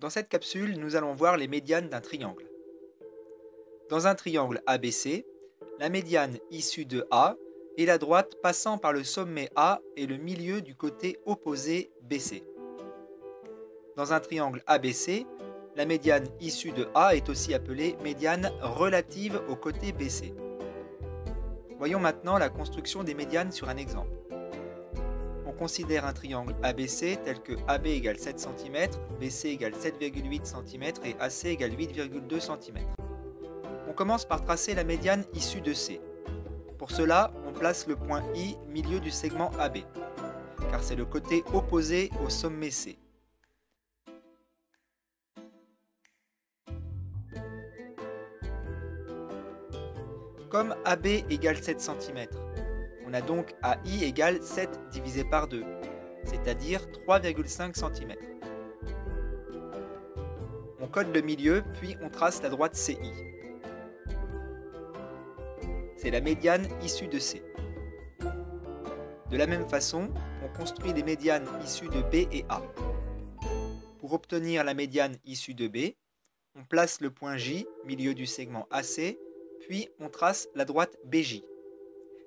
Dans cette capsule, nous allons voir les médianes d'un triangle. Dans un triangle ABC, la médiane issue de A est la droite passant par le sommet A et le milieu du côté opposé BC. Dans un triangle ABC, la médiane issue de A est aussi appelée médiane relative au côté BC. Voyons maintenant la construction des médianes sur un exemple. On considère un triangle ABC tel que AB égale 7 cm, BC égale 7,8 cm et AC égale 8,2 cm. On commence par tracer la médiane issue de C. Pour cela, on place le point I milieu du segment AB, car c'est le côté opposé au sommet C. Comme AB égale 7 cm, on a donc AI égale 7 divisé par 2, c'est-à-dire 3,5 cm. On code le milieu, puis on trace la droite CI. C'est la médiane issue de C. De la même façon, on construit les médianes issues de B et A. Pour obtenir la médiane issue de B, on place le point J, milieu du segment AC, puis on trace la droite BJ.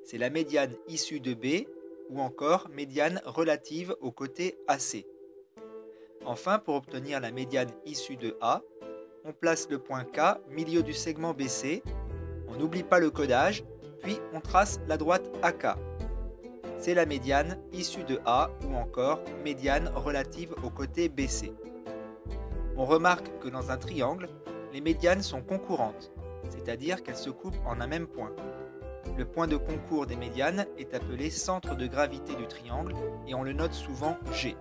C'est la médiane issue de B, ou encore médiane relative au côté AC. Enfin, pour obtenir la médiane issue de A, on place le point K, milieu du segment BC, on n'oublie pas le codage, puis on trace la droite AK. C'est la médiane issue de A, ou encore médiane relative au côté BC. On remarque que dans un triangle, les médianes sont concurrentes, c'est-à-dire qu'elles se coupent en un même point. Le point de concours des médianes est appelé centre de gravité du triangle et on le note souvent G.